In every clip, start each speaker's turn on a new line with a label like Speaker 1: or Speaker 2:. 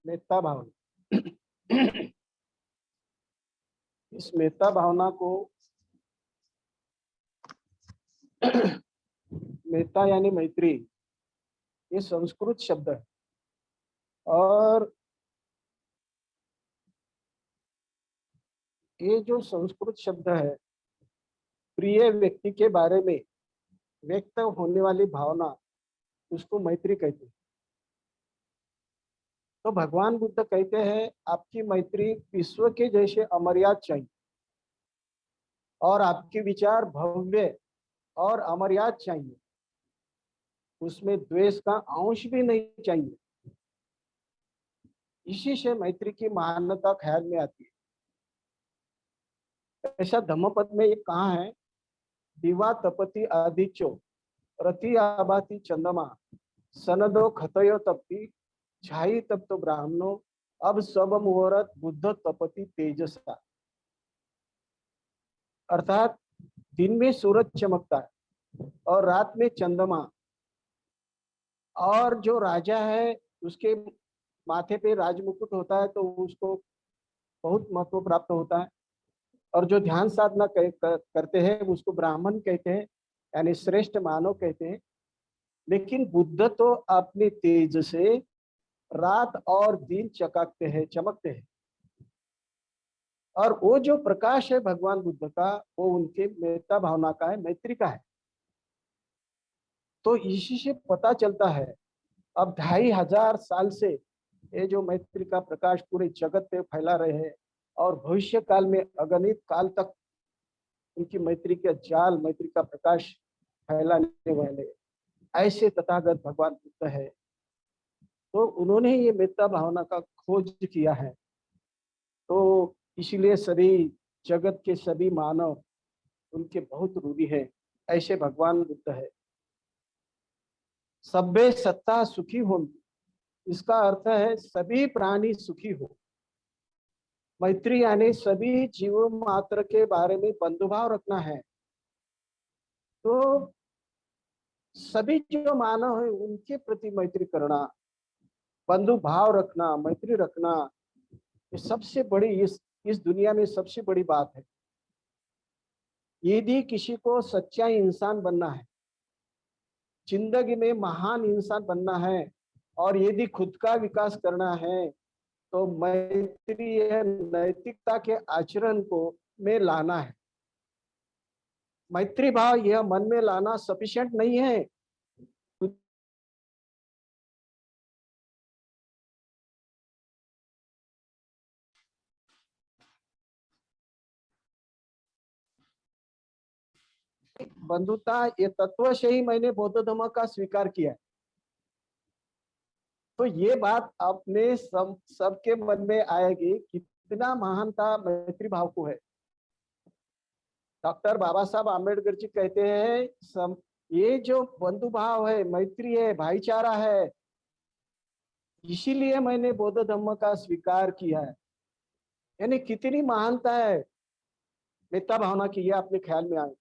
Speaker 1: मेत्ता भावना। इस मेत्ता भावना को मेत्ता यानी मैत्री, ये संस्कृत शब्द है। और ये जो संस्कृत शब्द है, प्रिय व्यक्ति के बारे में व्यक्त होने वाली भावना, उसको मैत्री कहते हैं। तो भगवान बुद्ध कहते हैं आपकी मैत्री विश्व के जैसे अमर्याद चाहिए, और आपके विचार भव्य और अमर्याद चाहिए, उसमें द्वेष का अंश भी नहीं चाहिए। इसी से मैत्री की महानता ख्याल में आती है। ऐसा धम्मपद में ये कहा है, दिवा तपति आदित्यो रति आबाती चंद्रमा सनदो खतयो तपति छाई तप तो ब्राह्मणो अब सब मुहूर्त बुद्ध तपति तेजसा। अर्थात दिन में सूरज चमकता है और रात में चंद्रमा, और जो राजा है उसके माथे पे राजमुकुट होता है तो उसको बहुत महत्व प्राप्त होता है, और जो ध्यान साधना करते हैं उसको ब्राह्मण कहते हैं, यानी श्रेष्ठ मानव कहते हैं। लेकिन बुद्ध तो अपने तेज से रात और दिन चमकते हैं, और वो जो प्रकाश है भगवान बुद्ध का, वो उनके मेत्ता भावना का है, मैत्री का है। तो इसी से पता चलता है, अब 2500 साल से ये जो मैत्री का प्रकाश पूरे जगत पे फैला रहे हैं, और भविष्य काल में अगणित काल तक उनकी मैत्री का जाल, मैत्री का प्रकाश फैलाने वाले ऐसे तथागत भगवान बुद्ध है। तो उन्होंने ये मेत्ता भावना का खोज किया है। तो इसीलिए सभी जगत के सभी मानव उनके बहुत रूढ़ी है, ऐसे भगवान बुद्ध है। सभ्य सत्ता सुखी हो, इसका अर्थ है सभी प्राणी सुखी हो। मैत्री यानी सभी जीव मात्र के बारे में बंधुभाव रखना है। तो सभी जो मानव है उनके प्रति मैत्री करना, बंधु भाव रखना, मैत्री रखना, ये सबसे बड़ी इस दुनिया में सबसे बड़ी बात है। यदि किसी को सच्चा इंसान बनना है, जिंदगी में महान इंसान बनना है, और यदि खुद का विकास करना है, तो मैत्री नैतिकता के आचरण को में लाना है। मैत्री भाव यह मन में लाना सफिशिएंट नहीं है। बंधुता ये तत्व से ही मैंने बौद्ध धर्म का स्वीकार किया है। तो ये बात अपने सबके मन में आएगी, कितना महानता मैत्री भाव को है। डॉक्टर बाबा साहब आम्बेडकर जी कहते हैं, ये जो बंधु भाव है, मैत्री है, भाईचारा है, इसीलिए मैंने बौद्ध धर्म का स्वीकार किया है। यानी कितनी महानता है मेत्ता भावना की, ये अपने ख्याल में आए।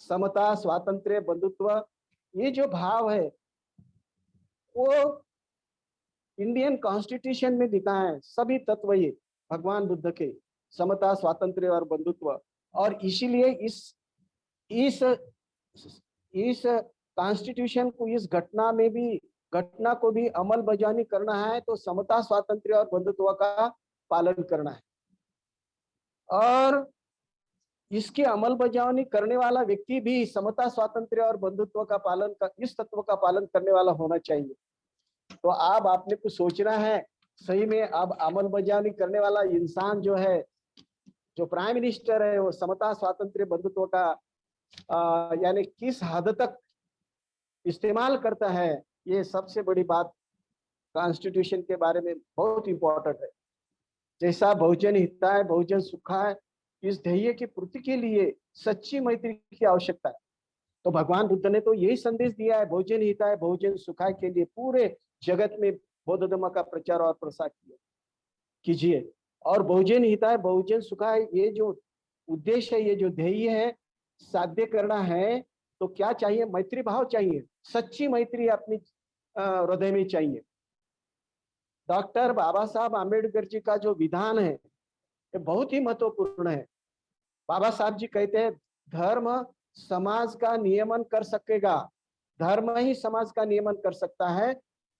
Speaker 1: समता, स्वातंत्र्य, बंधुत्व, ये जो भाव है वो इंडियन कॉन्स्टिट्यूशन में दिखा है। सभी तत्व ये भगवान बुद्ध के, समता, स्वातंत्र्य और बंधुत्व। और इसीलिए इस इस कॉन्स्टिट्यूशन को, इस घटना को भी अमल बजानी करना है तो समता, स्वातंत्र्य और बंधुत्व का पालन करना है। और इसकी अमल बजावनी करने वाला व्यक्ति भी समता, स्वातंत्र्य और बंधुत्व का पालन इस तत्व का पालन करने वाला होना चाहिए। तो अब आपने कुछ सोचना है, सही में अब अमल बजावनी करने वाला इंसान जो है, जो प्राइम मिनिस्टर है, वो समता, स्वातंत्र्य, बंधुत्व का यानी किस हद तक इस्तेमाल करता है, ये सबसे बड़ी बात कॉन्स्टिट्यूशन के बारे में बहुत इंपॉर्टेंट है। जैसा बहुजन हिताय बहुजन सुखाय, इस ध्येय की पूर्ति के लिए सच्ची मैत्री की आवश्यकता है। तो भगवान बुद्ध ने तो यही संदेश दिया है, बहुजन हिताय बहुजन सुखाय के लिए पूरे जगत में बौद्ध धर्म का प्रचार और प्रसार कीजिए। और बहुजन हिताय बहुजन सुखाय, ये जो उद्देश्य है, ये जो ध्येय है, साध्य करना है तो क्या चाहिए? मैत्री भाव चाहिए, सच्ची मैत्री अपनी हृदय में चाहिए। डॉक्टर बाबा साहब आम्बेडकर जी का जो विधान है ये बहुत ही महत्वपूर्ण है। बाबा साहब जी कहते हैं धर्म समाज का नियमन कर सकेगा, धर्म ही समाज का नियमन कर सकता है,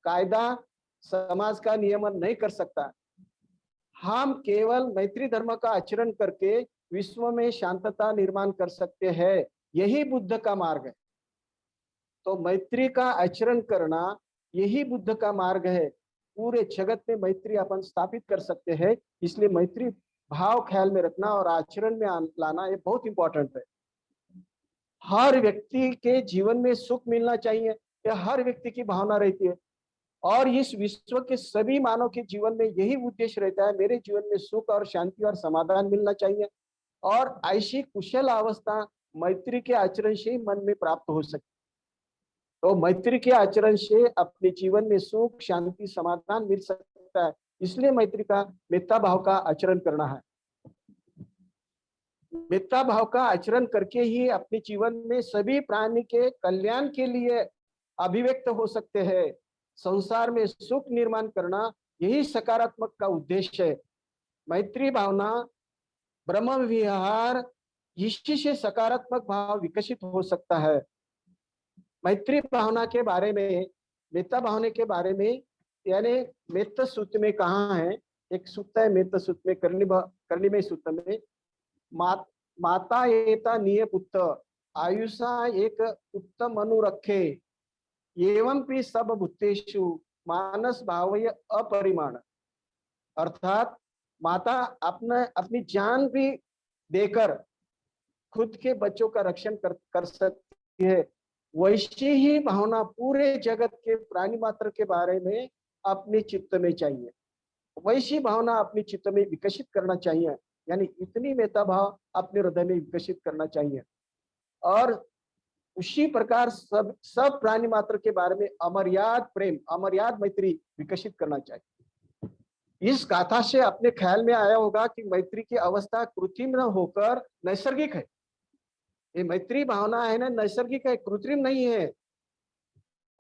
Speaker 1: कायदा समाज का नियमन नहीं कर सकता। हम केवल मैत्री धर्म का आचरण करके विश्व में शांतता निर्माण कर सकते हैं, यही बुद्ध का मार्ग है। तो मैत्री का आचरण करना यही बुद्ध का मार्ग है। पूरे जगत में मैत्री अपन स्थापित कर सकते हैं, इसलिए मैत्री भाव ख्याल में रखना और आचरण में लाना ये बहुत इंपॉर्टेंट है। हर व्यक्ति के जीवन में सुख मिलना चाहिए, यह हर व्यक्ति की भावना रहती है और इस विश्व के सभी मानव के जीवन में यही उद्देश्य रहता है, मेरे जीवन में सुख और शांति और समाधान मिलना चाहिए। और ऐसी कुशल अवस्था मैत्री के आचरण से ही मन में प्राप्त हो सकती। तो मैत्री के आचरण से अपने जीवन में सुख शांति समाधान मिल सकता है, इसलिए मैत्री का मित्रता भाव का आचरण करना है। मित्रता भाव का आचरण करके ही अपने जीवन में सभी प्राणी के कल्याण के लिए अभिव्यक्त हो सकते हैं। संसार में सुख निर्माण करना यही सकारात्मक का उद्देश्य है। मैत्री भावना ब्रह्म विहार इसी से सकारात्मक भाव विकसित हो सकता है। मैत्री भावना के बारे में, मित्रता भावना के बारे में यानी मित्र सूत्र में कहा है, एक सूत्र है मित्र सूत्र में करणी सूत्र में, माता एता निय पुत्र आयुषा एक उत्तम मनु रखे एवं भी सब भूतेषु मानस भावय अपरिमाण। अर्थात माता अपनी जान भी देकर खुद के बच्चों का रक्षण कर सकती है, वैसी ही भावना पूरे जगत के प्राणी मात्र के बारे में अपने चित्त में चाहिए, वैसी भावना अपने चित्त में विकसित करना चाहिए। यानी इतनी मेता भाव अपने हृदय में विकसित करना चाहिए और उसी प्रकार सब प्राणी मात्र के बारे में अमर्याद प्रेम अमर्याद मैत्री विकसित करना चाहिए। इस गाथा से अपने ख्याल में आया होगा कि मैत्री की अवस्था कृत्रिम न होकर नैसर्गिक है। ये मैत्री भावना है ना, नैसर्गिक है, कृत्रिम नहीं है।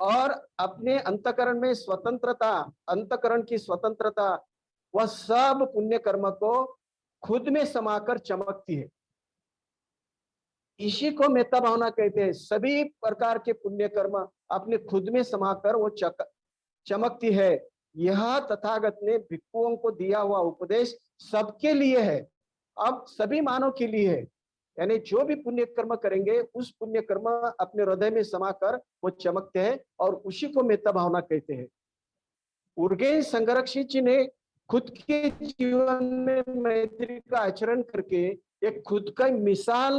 Speaker 1: और अपने अंतकरण में स्वतंत्रता, अंतकरण की स्वतंत्रता वह सब पुण्य कर्म को खुद में समाकर चमकती है। इसी को मेत्ता भावना कहते हैं। सभी प्रकार के पुण्य कर्म अपने खुद में समाकर वो चमकती है। यह तथागत ने भिक्षुओं को दिया हुआ उपदेश सबके लिए है, अब सभी मानव के लिए है। यानी जो भी पुण्य कर्म करेंगे उस पुण्य कर्म अपने हृदय में समाकर वो चमकते हैं और उसी को मेत्ता भावना कहते हैं। उर्गेन संरक्षित जी ने खुद के जीवन में मैत्री का आचरण करके एक खुद का मिसाल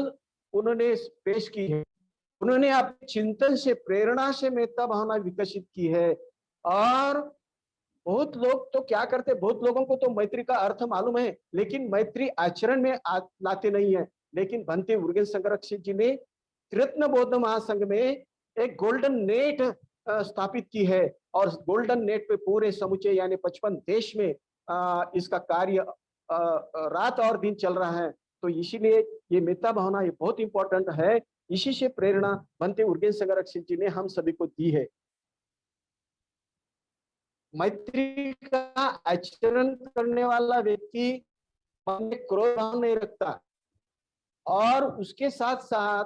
Speaker 1: उन्होंने पेश की है। उन्होंने अपने चिंतन से प्रेरणा से मेत्ता भावना विकसित की है। और बहुत लोग तो क्या करते, बहुत लोगों को तो मैत्री का अर्थ मालूम है लेकिन मैत्री आचरण में लाते नहीं है। लेकिन भंते उर्गेन संरक्षित जी ने त्रिरत्न बौद्ध महासंघ में एक गोल्डन नेट स्थापित की है और गोल्डन नेट पे पूरे समुचे यानी 55 देश में इसका कार्य रात और दिन चल रहा है। तो इसीलिए ये मेत्ता भावना ये बहुत इंपॉर्टेंट है। इसी से प्रेरणा भंते उर्गेन संरक्षित जी ने हम सभी को दी है। मैत्री का आचरण करने वाला व्यक्ति मन में क्रोध भाव नहीं रखता और उसके साथ साथ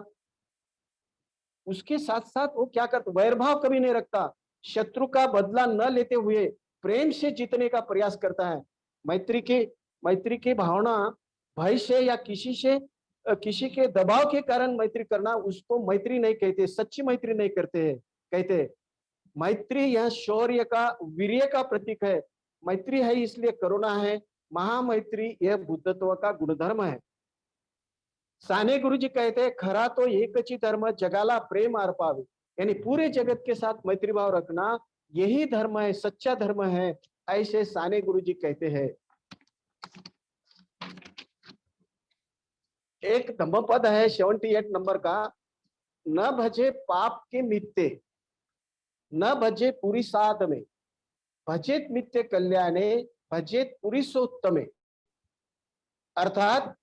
Speaker 1: वो क्या करता, वैरभाव कभी नहीं रखता, शत्रु का बदला न लेते हुए प्रेम से जीतने का प्रयास करता है। मैत्री की भावना भय से या किसी के दबाव के कारण मैत्री करना, उसको मैत्री नहीं कहते, सच्ची मैत्री नहीं करते हैं। कहते मैत्री यह शौर्य का वीर्य का प्रतीक है। मैत्री है इसलिए करुणा है। महामैत्री यह बुद्धत्व का गुणधर्म है। साने गुरु जी कहते हैं खरा तो एकच ही धर्म जगाला प्रेम अर्पावे। यानी पूरे जगत के साथ मैत्री भाव रखना यही धर्म है, सच्चा धर्म है, ऐसे साने गुरु जी कहते हैं। एक धम्मपद है 78 नंबर का, न भजे पाप के मित्ते न भजे पुरी साध में भजेत मित्य कल्याणे भजेत पुरुषोत्तमे। अर्थात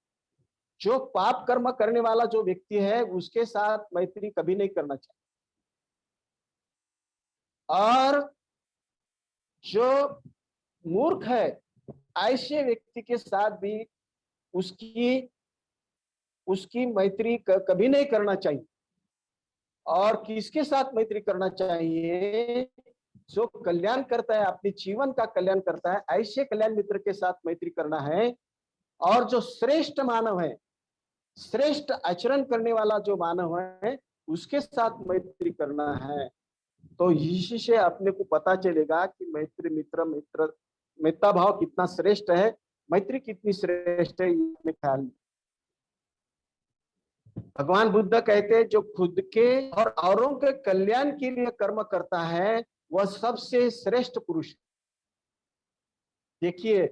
Speaker 1: जो पाप कर्म करने वाला जो व्यक्ति है उसके साथ मैत्री कभी नहीं करना चाहिए। और जो मूर्ख है, ऐसे व्यक्ति के साथ भी उसकी उसकी मैत्री कभी नहीं करना चाहिए। और किसके साथ मैत्री करना चाहिए? जो कल्याण करता है, अपने जीवन का कल्याण करता है, ऐसे कल्याण मित्र के साथ मैत्री करना है। और जो श्रेष्ठ मानव है, श्रेष्ठ आचरण करने वाला जो मानव है, उसके साथ मैत्री करना है। तो इसी से अपने को पता चलेगा कि मित्रता भाव कितना श्रेष्ठ है, मैत्री कितनी श्रेष्ठ है, ये अपने ख्याल में। भगवान बुद्ध कहते हैं, जो खुद के और औरों के कल्याण के लिए कर्म करता है, वह सबसे श्रेष्ठ पुरुष है। देखिए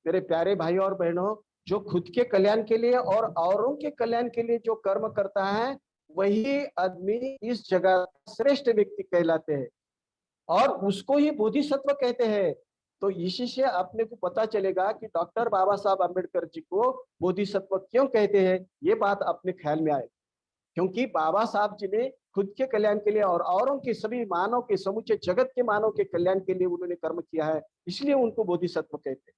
Speaker 1: मेरे प्यारे भाइयों और बहनों, जो खुद के कल्याण के लिए और औरों के कल्याण के लिए जो कर्म करता है, वही आदमी इस जगह श्रेष्ठ व्यक्ति कहलाते हैं, और उसको ही बोधिसत्व कहते हैं। तो इसी से अपने को पता चलेगा कि डॉक्टर बाबा साहब अम्बेडकर जी को बोधिसत्व क्यों कहते हैं, ये बात अपने ख्याल में आए। क्योंकि बाबा साहब जी ने खुद के कल्याण के लिए और औरों के सभी मानव के, समूचे जगत के मानव के कल्याण के लिए उन्होंने कर्म किया है, इसलिए उनको बोधिसत्व कहते हैं।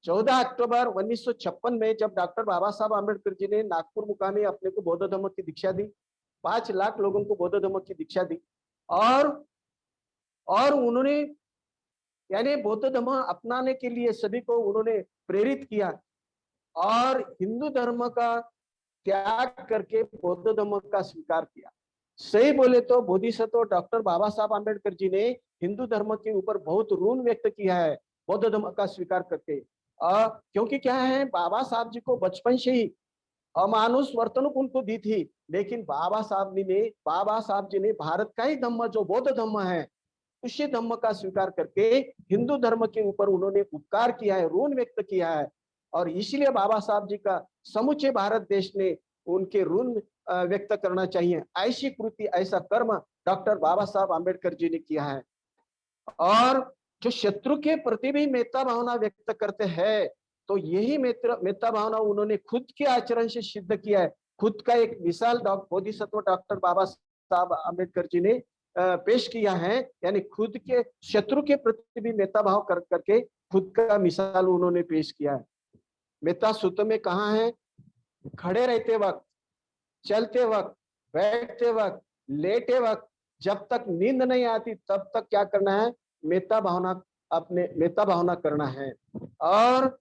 Speaker 1: 14 अक्टूबर 1956 में जब डॉक्टर बाबा साहब अम्बेडकर जी ने नागपुर मुकामी अपने को बौद्ध धर्म की दीक्षा दी, 5 लाख लोगों को बौद्ध धर्म की दीक्षा दी, और उन्होंने यानी बौद्ध धर्म अपनाने के लिए सभी को उन्होंने प्रेरित किया, और हिंदू धर्म का त्याग करके बौद्ध धर्म का स्वीकार किया। सही बोले तो बोधिसत्व डॉक्टर बाबा साहब आम्बेडकर जी ने हिंदू धर्म के ऊपर बहुत ऋण व्यक्त किया है बौद्ध धर्म का स्वीकार करके। क्योंकि क्या है, बाबा साहब जी को बचपन से ही अमानुष वर्तणूक उनको दी थी, लेकिन बाबा साहब जी ने भारत का ही धम्म, जो बौद्ध धम्म है, उसी धम्म का स्वीकार करके हिंदू धर्म के ऊपर उन्होंने उपकार किया है, ऋण व्यक्त किया है। और इसलिए बाबा साहब जी का समूचे भारत देश ने उनके ऋण व्यक्त करना चाहिए। ऐसी कृति, ऐसा कर्म डॉक्टर बाबा साहब आम्बेडकर जी ने किया है। और जो शत्रु के प्रति भी मेत्ता भावना व्यक्त करते हैं, तो यही मेत्ता भावना उन्होंने खुद के आचरण से सिद्ध किया है। खुद का एक मिसाल बोधिसत्व डॉक्टर बाबा साहब आम्बेडकर जी ने पेश किया है, यानी खुद के शत्रु के प्रति भी मेत्ता भाव करके खुद का मिसाल उन्होंने पेश किया है। मेत्ता सूत्र में कहा है, खड़े रहते वक्त, चलते वक्त, बैठते वक्त, लेटे वक्त, जब तक नींद नहीं आती तब तक क्या करना है, मेत्ता भावना करना है। और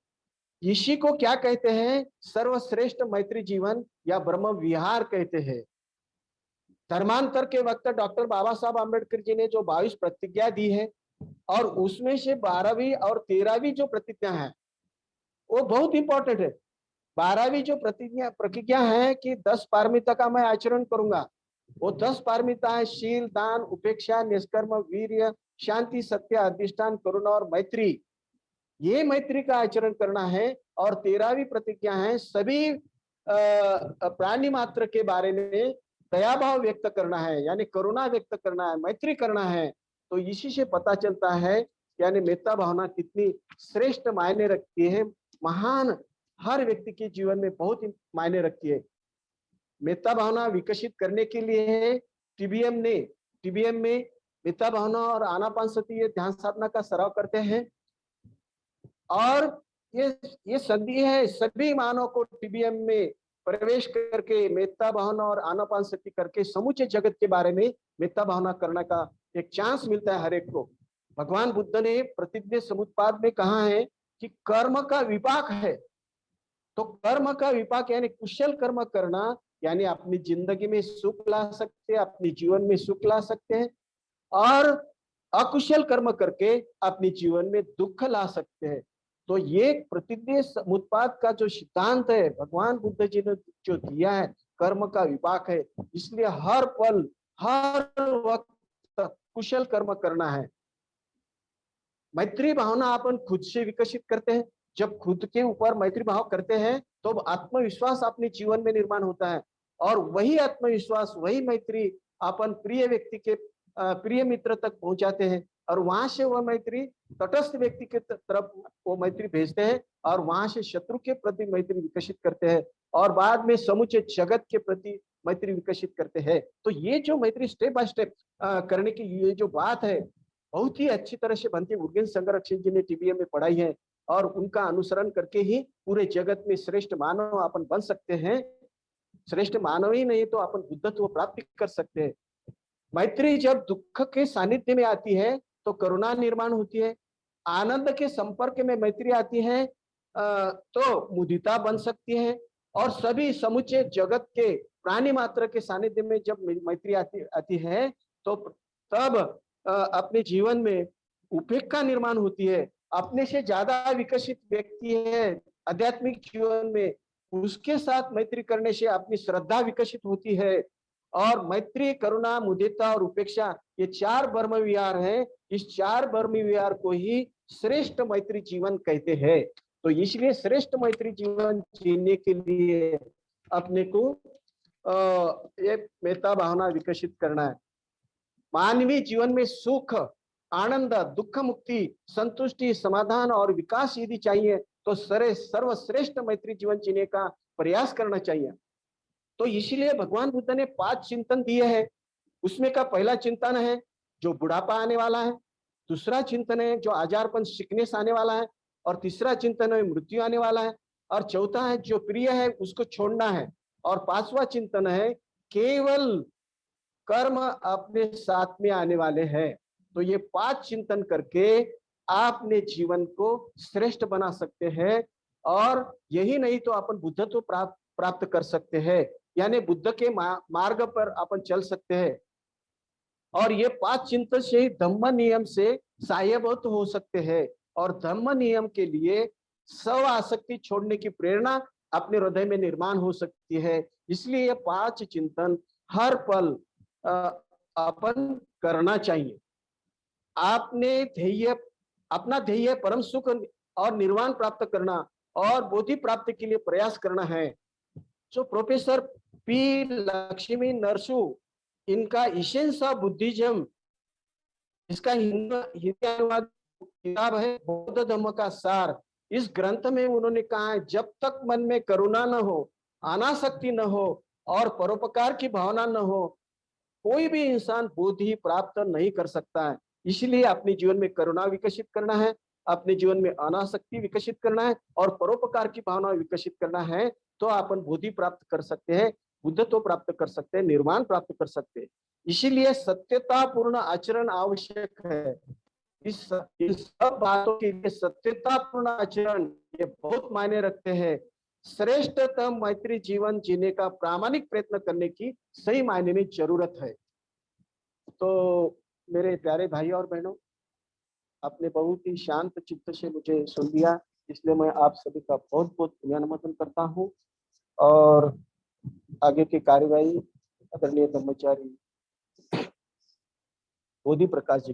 Speaker 1: इसी को क्या कहते हैं, सर्वश्रेष्ठ मैत्री जीवन या ब्रह्म विहार कहते हैं। धर्मांतर के वक्त डॉक्टर बाबा साहब आम्बेडकर जी ने जो 22 प्रतिज्ञा दी है, और उसमें से 12वीं और 13वीं जो प्रतिज्ञा है, वो बहुत इंपॉर्टेंट है। 12वीं जो प्रतिज्ञा है कि 10 पारमिता का मैं आचरण करूंगा, वो 10 पारमिता है, शील, दान, उपेक्षा, निष्कर्म, वीर्य, शांति, सत्य, अधिष्ठान, करुणा और मैत्री। ये मैत्री का आचरण करना है। और 13वीं प्रतिज्ञा है, सभी प्राणी मात्र के बारे में दया भाव व्यक्त करना है, यानी करुणा व्यक्त करना है, मैत्री करना है। तो इसी से पता चलता है यानी मेत्ता भावना कितनी श्रेष्ठ मायने रखती है, महान, हर व्यक्ति के जीवन में बहुत ही मायने रखती है। मेत्ता भावना विकसित करने के लिए टीबीएम में मेत्ता भावना और आनापानसति, ये ध्यान साधना का सराव करते हैं। और ये संधि है सभी मानव को टीबीएम में प्रवेश करके मेत्ता भावना और आनापानसति करके समूचे जगत के बारे में मेत्ता भावना करने का एक चांस मिलता है हर एक को। भगवान बुद्ध ने प्रतिज्ञा समुत्पाद में कहा है कि कर्म का विपाक है। तो कर्म का विपाक यानी कुशल कर्म करना, यानी अपनी जिंदगी में सुख ला सकते हैं, अपने जीवन में सुख ला सकते हैं, और अकुशल कर्म करके अपने जीवन में दुख ला सकते हैं। तो ये प्रतिज्ञा समुत्पाद का जो सिद्धांत है भगवान बुद्ध जी ने जो दिया है, कर्म का विपाक है, इसलिए हर पल हर वक्त कुशल कर्म करना है। मैत्री भावना अपन खुद से विकसित करते हैं। जब खुद के ऊपर मैत्री भाव करते हैं तो आत्मविश्वास अपने जीवन में निर्माण होता है, और वही आत्मविश्वास, वही मैत्री अपन प्रिय व्यक्ति के प्रिय मित्र तक पहुंचाते हैं, और वहां से वह मैत्री तटस्थ व्यक्ति के तरफ वो मैत्री भेजते हैं, और वहां से शत्रु के प्रति मैत्री विकसित करते हैं, और बाद में समूचे जगत के प्रति मैत्री विकसित करते हैं। तो ये जो मैत्री स्टेप बाय स्टेप करने की ये जो बात है, बहुत ही अच्छी तरह से बनती है। उर्गेन संगरक्षक जी ने टीबीए में पढ़ाई है और उनका अनुसरण करके ही पूरे जगत में श्रेष्ठ मानव अपन बन सकते हैं। श्रेष्ठ मानव ही नहीं तो अपन बुद्धत्व प्राप्त कर सकते हैं। मैत्री जब दुख के सानिध्य में आती है तो करुणा निर्माण होती है। आनंद के संपर्क में मैत्री आती है तो मुदिता बन सकती है। और सभी समुचे जगत के प्राणी मात्र के सानिध्य में जब मैत्री आती आती है तो तब अपने जीवन में उपेक्षा निर्माण होती है। अपने से ज्यादा विकसित व्यक्ति है आध्यात्मिक जीवन में, उसके साथ मैत्री करने से अपनी श्रद्धा विकसित होती है। और मैत्री, करुणा, मुदिता और उपेक्षा ये 4 ब्रह्म विहार हैं। इस 4 ब्रह्म विहार को ही श्रेष्ठ मैत्री जीवन कहते हैं। तो इसलिए श्रेष्ठ मैत्री जीवन जीने के लिए अपने को ये मेता भावना विकसित करना है। मानवीय जीवन में सुख, आनंद, दुख मुक्ति, संतुष्टि, समाधान और विकास यदि चाहिए तो सर्वश्रेष्ठ मैत्री जीवन जीने का प्रयास करना चाहिए। तो इसलिए भगवान बुद्ध ने 5 चिंतन दिए हैं। उसमें का पहला चिंतन है जो बुढ़ापा आने वाला है, दूसरा चिंतन है जो आजारपन, सिकनेस आने वाला है, और तीसरा चिंतन है मृत्यु आने वाला है, और चौथा है जो प्रिय है उसको छोड़ना है, और 5वां चिंतन है केवल कर्म अपने साथ में आने वाले हैं। तो ये 5 चिंतन करके आपने जीवन को श्रेष्ठ बना सकते हैं। और यही नहीं तो अपन बुद्धत्व प्राप्त कर सकते हैं, यानी बुद्ध के मार्ग पर अपन चल सकते हैं। और ये 5 चिंतन से ही धम्म नियम से सहायभूत हो सकते हैं। और धम्म नियम के लिए स्व आसक्ति छोड़ने की प्रेरणा अपने हृदय में निर्माण हो सकती है। इसलिए ये 5 चिंतन हर पल अपन करना चाहिए। आपने ध्येय, अपना ध्येय परम सुख और निर्वाण प्राप्त करना और बोधि प्राप्ति के लिए प्रयास करना है। जो प्रोफेसर पी लक्ष्मी नरसू, इनका इसेंस ऑफ बुद्धिज्म, इसका हिंदी अनुवाद किताब है बौद्ध धर्म का सार। इस ग्रंथ में उन्होंने कहा है जब तक मन में करुणा न हो, अनासक्ति न हो और परोपकार की भावना न हो, कोई भी इंसान बोधि प्राप्त नहीं कर सकता है। इसलिए अपने जीवन में करुणा विकसित करना है, अपने जीवन में अनासक्ति विकसित करना है और परोपकार की भावना विकसित करना है, तो अपन बोधि प्राप्त कर सकते हैं, बुद्धत्व प्राप्त कर सकते हैं, निर्वाण प्राप्त कर सकते हैं। इसीलिए सत्यतापूर्ण आचरण आवश्यक है। इस सब बातों के लिए सत्यतापूर्ण आचरण ये बहुत मायने रखते हैं। श्रेष्ठतम मैत्री जीवन जीने का प्रामाणिक प्रयत्न करने की सही मायने में जरूरत है। तो मेरे प्यारे भाई और बहनों, आपने बहुत ही शांत चित्त से मुझे सुन लिया, इसलिए मैं आप सभी का बहुत बहुत धन्यवाद करता हूँ। और आगे की कार्यवाही आदरणीय ब्रह्मचारी बोधि प्रकाश जी